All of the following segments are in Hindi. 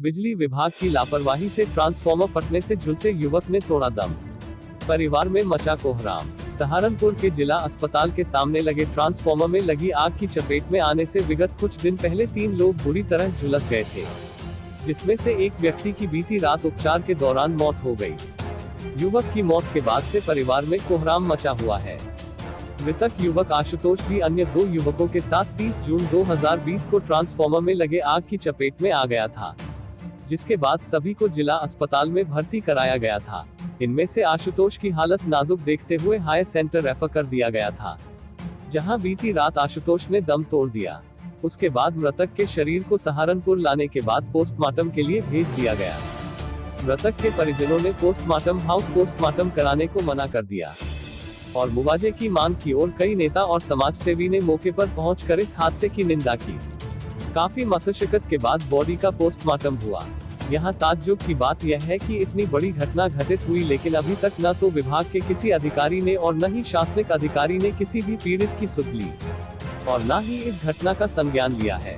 बिजली विभाग की लापरवाही से ट्रांसफार्मर फटने से झुलसे युवक ने तोड़ा दम। परिवार में मचा कोहराम। सहारनपुर के जिला अस्पताल के सामने लगे ट्रांसफार्मर में लगी आग की चपेट में आने से विगत कुछ दिन पहले 3 लोग बुरी तरह झुलस गए थे, जिसमें से एक व्यक्ति की बीती रात उपचार के दौरान मौत हो गई। युवक की मौत के बाद से परिवार में कोहराम मचा हुआ है। मृतक युवक आशुतोष भी अन्य 2 युवकों के साथ 30 जून 2020 को ट्रांसफार्मर में लगे आग की चपेट में आ गया था, जिसके बाद सभी को जिला अस्पताल में भर्ती कराया गया था। इनमें से आशुतोष की हालत नाजुक देखते हुए हायर सेंटर रेफर कर दिया गया था, जहां बीती रात आशुतोष ने दम तोड़ दिया। उसके बाद मृतक के शरीर को सहारनपुर लाने के बाद पोस्टमार्टम के लिए भेज दिया गया। मृतक के परिजनों ने पोस्टमार्टम हाउस पोस्टमार्टम कराने को मना कर दिया और मुआवजे की मांग की और कई नेता और समाजसेवी ने मौके पर पहुंचकर इस हादसे की निंदा की। काफी मशक्कत के बाद बॉडी का पोस्टमार्टम हुआ। यहाँ ताज्जुब की बात यह है कि इतनी बड़ी घटना घटित हुई, लेकिन अभी तक न तो विभाग के किसी अधिकारी ने और न ही शासनिक अधिकारी ने किसी भी पीड़ित की सुध ली और न ही इस घटना का संज्ञान लिया है।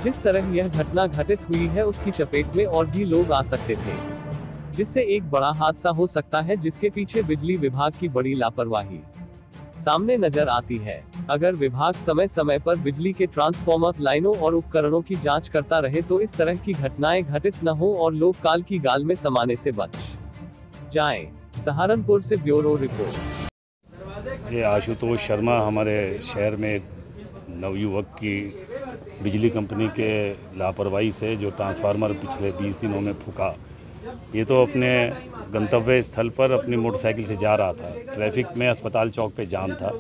जिस तरह यह घटना घटित हुई है उसकी चपेट में और भी लोग आ सकते थे, जिससे एक बड़ा हादसा हो सकता है, जिसके पीछे बिजली विभाग की बड़ी लापरवाही सामने नजर आती है। अगर विभाग समय समय पर बिजली के ट्रांसफार्मर लाइनों और उपकरणों की जांच करता रहे तो इस तरह की घटनाएं घटित न हो और लोग काल की गाल में समाने से बच जाएं। सहारनपुर से ब्यूरो रिपोर्ट। ये आशुतोष शर्मा हमारे शहर में नवयुवक की बिजली कंपनी के लापरवाही से जो ट्रांसफार्मर पिछले 20 दिनों में फूका, ये तो अपने गंतव्य स्थल पर अपनी मोटरसाइकिल से जा रहा था। ट्रैफिक में अस्पताल चौक पे जाम था।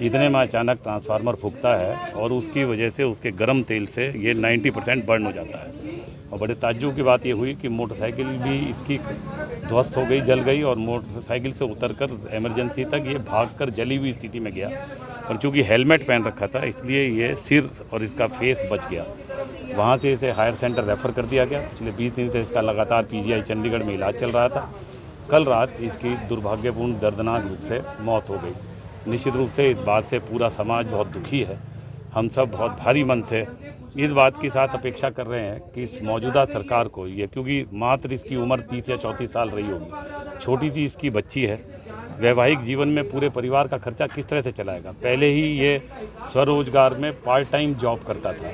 इतने में अचानक ट्रांसफार्मर फूकता है और उसकी वजह से उसके गर्म तेल से ये 90% बर्न हो जाता है। और बड़े ताज्जुब की बात ये हुई कि मोटरसाइकिल भी इसकी ध्वस्त हो गई, जल गई और मोटरसाइकिल से उतरकर इमरजेंसी तक ये भागकर जली हुई स्थिति में गया। और चूँकि हेलमेट पहन रखा था इसलिए ये सिर और इसका फेस बच गया। वहाँ से इसे हायर सेंटर रेफ़र कर दिया गया। पिछले 20 दिन से इसका लगातार पीजीआई चंडीगढ़ में इलाज चल रहा था। कल रात इसकी दुर्भाग्यपूर्ण दर्दनाक रूप से मौत हो गई। निश्चित रूप से इस बात से पूरा समाज बहुत दुखी है। हम सब बहुत भारी मन से इस बात के साथ अपेक्षा कर रहे हैं कि इस मौजूदा सरकार को ये, क्योंकि मात्र इसकी उम्र 30 या 34 साल रही होगी, छोटी सी इसकी बच्ची है, वैवाहिक जीवन में पूरे परिवार का खर्चा किस तरह से चलाएगा। पहले ही ये स्वरोजगार में पार्ट टाइम जॉब करता था,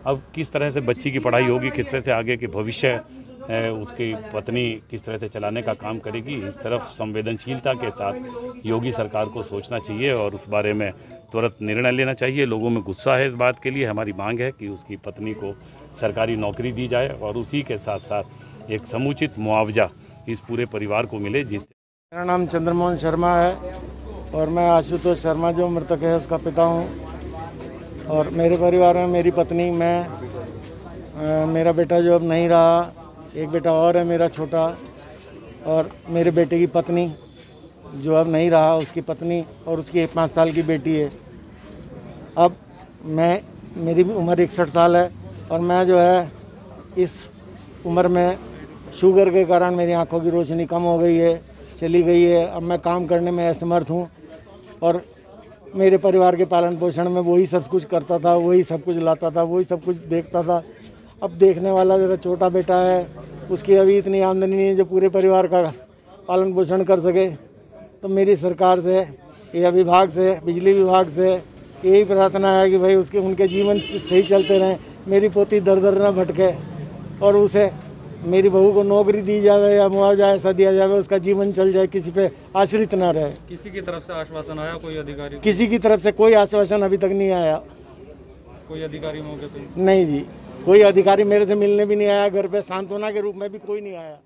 अब किस तरह से बच्ची की पढ़ाई होगी, किस तरह से आगे के भविष्य उसकी पत्नी किस तरह से चलाने का काम करेगी। इस तरफ संवेदनशीलता के साथ योगी सरकार को सोचना चाहिए और उस बारे में तुरंत निर्णय लेना चाहिए। लोगों में गुस्सा है इस बात के लिए। हमारी मांग है कि उसकी पत्नी को सरकारी नौकरी दी जाए और उसी के साथ साथ एक समुचित मुआवजा इस पूरे परिवार को मिले। जिससे मेरा नाम चंद्रमोहन शर्मा है और मैं आशुतोष शर्मा जो मृतक है उसका पिता हूँ। और मेरे परिवार में मेरी पत्नी, मैं, मेरा बेटा जो अब नहीं रहा, एक बेटा और है मेरा छोटा, और मेरे बेटे की पत्नी जो अब नहीं रहा, उसकी पत्नी और उसकी 5 साल की बेटी है। अब मेरी उम्र 61 साल है और मैं जो है इस उम्र में शुगर के कारण मेरी आंखों की रोशनी कम हो गई है, चली गई है। अब मैं काम करने में असमर्थ हूँ और मेरे परिवार के पालन पोषण में वही सब कुछ करता था, वही सब कुछ लाता था, वही सब कुछ देखता था। अब देखने वाला मेरा छोटा बेटा है, उसकी अभी इतनी आमदनी नहीं है जो पूरे परिवार का पालन पोषण कर सके। तो मेरी सरकार से या विभाग से, बिजली विभाग से यही प्रार्थना है कि भाई उनके जीवन सही चलते रहें, मेरी पोती दर दर न भटके और उसे मेरी बहू को नौकरी दी जाए या मुआवजा ऐसा दिया जाए, उसका जीवन चल जाए, किसी पे आश्रित ना रहे। किसी की तरफ से आश्वासन आया कोई अधिकारी? किसी की तरफ से कोई आश्वासन अभी तक नहीं आया। कोई अधिकारी मौके पे? नहीं जी, कोई अधिकारी मेरे से मिलने भी नहीं आया। घर पे सांत्वना के रूप में भी कोई नहीं आया।